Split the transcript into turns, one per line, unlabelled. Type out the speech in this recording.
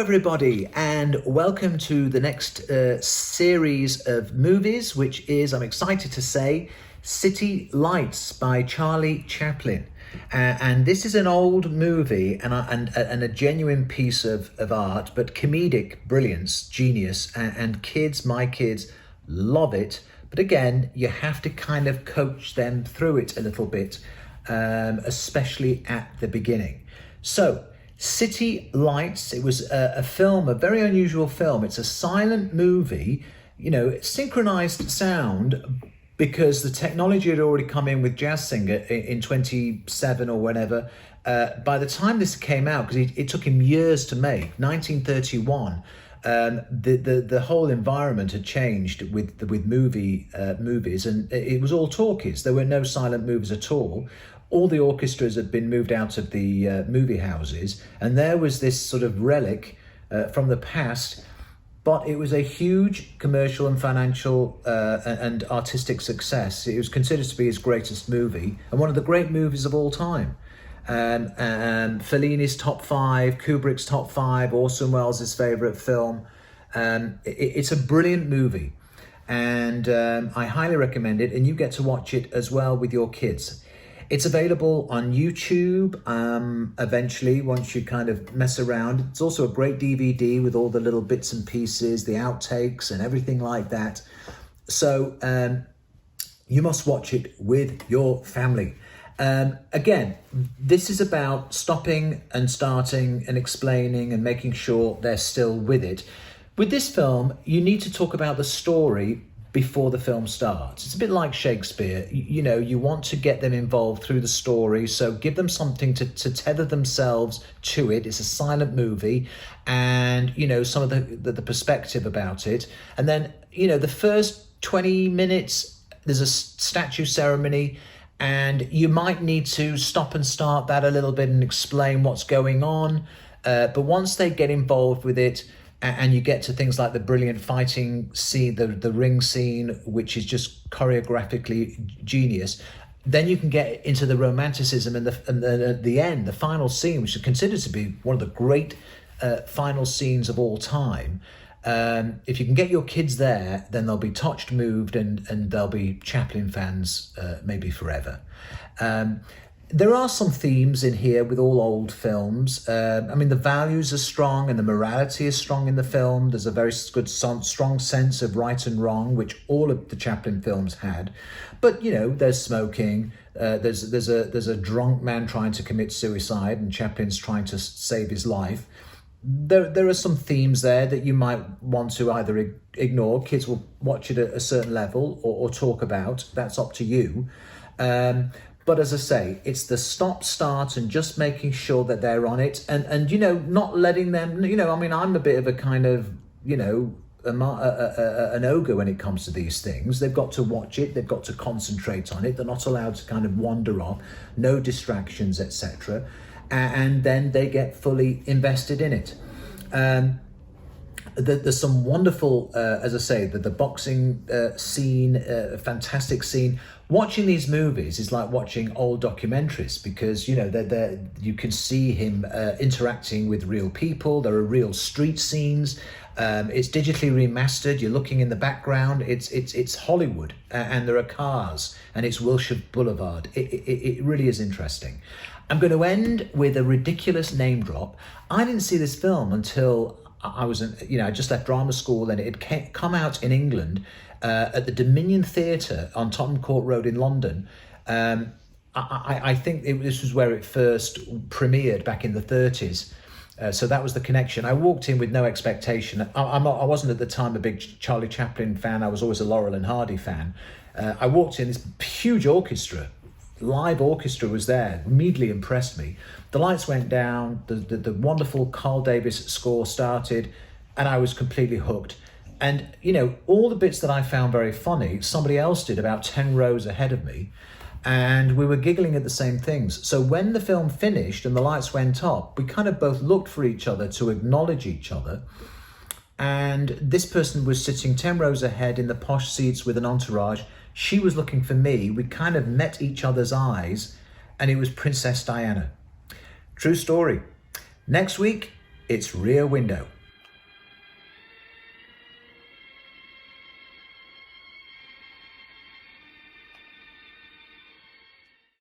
everybody, and welcome to the next series of movies, which is, I'm excited to say, City Lights by Charlie Chaplin. And this is an old movie and a genuine piece of art, but comedic brilliance, genius, and my kids love it. But again, you have to kind of coach them through it a little bit, especially at the beginning. So, City Lights, it was a film, a very unusual film. It's a silent movie, synchronized sound, because the technology had already come in with Jazz Singer in 27 or whenever. By the time this came out, because it took him years to make, 1931, the whole environment had changed with movies, and it was all talkies. There were no silent movies at all. All the orchestras had been moved out of the movie houses, and there was this sort of relic from the past, but it was a huge commercial and financial and artistic success. It was considered to be his greatest movie and one of the great movies of all time. Fellini's top 5, Kubrick's top 5, Orson Welles' favourite film. It's a brilliant movie, and I highly recommend it, and you get to watch it as well with your kids. It's available on YouTube eventually, once you kind of mess around. It's also a great DVD with all the little bits and pieces, the outtakes and everything like that. So you must watch it with your family. Again, this is about stopping and starting and explaining and making sure they're still with it. With this film, you need to talk about the story before the film starts. It's a bit like Shakespeare. You want to get them involved through the story, so give them something to tether themselves to it. It's a silent movie, and some of the perspective about it. And then the first 20 minutes there's a statue ceremony, and you might need to stop and start that a little bit and explain what's going on. But once they get involved with it, and you get to things like the brilliant fighting scene, the ring scene, which is just choreographically genius, then you can get into the romanticism and at the end, the final scene, which is considered to be one of the great final scenes of all time. If you can get your kids there, then they'll be touched, moved, and they'll be Chaplin fans maybe forever. There are some themes in here with all old films. The values are strong and the morality is strong in the film. There's a very good, strong sense of right and wrong, which all of the Chaplin films had. But, there's smoking. There's a drunk man trying to commit suicide, and Chaplin's trying to save his life. There are some themes there that you might want to either ignore. Kids will watch it at a certain level or talk about. That's up to you. But as I say, it's the stop, start, and just making sure that they're on it, and not letting them. I'm a bit of a kind of an ogre when it comes to these things. They've got to watch it. They've got to concentrate on it. They're not allowed to kind of wander off. No distractions, etc. And then they get fully invested in it. There's some wonderful, as I say, the boxing scene, fantastic scene. Watching these movies is like watching old documentaries, because you can see him interacting with real people. There are real street scenes. It's digitally remastered. You're looking in the background. It's Hollywood, and there are cars, and it's Wilshire Boulevard. It really is interesting. I'm going to end with a ridiculous name drop. I didn't see this film until I was, I just left drama school, and it had come out in England at the Dominion Theatre on Tottenham Court Road in London. I think this was where it first premiered back in the 30s. So that was the connection. I walked in with no expectation. I wasn't at the time a big Charlie Chaplin fan. I was always a Laurel and Hardy fan. I walked in, this huge orchestra, live orchestra was there, immediately impressed me. The lights went down, the wonderful Carl Davis score started, and I was completely hooked. And, all the bits that I found very funny, somebody else did about 10 rows ahead of me, and we were giggling at the same things. So when the film finished and the lights went up, we kind of both looked for each other to acknowledge each other. And this person was sitting 10 rows ahead in the posh seats with an entourage. She was looking for me. We kind of met each other's eyes, and it was Princess Diana. True story. Next week, It's Rear Window.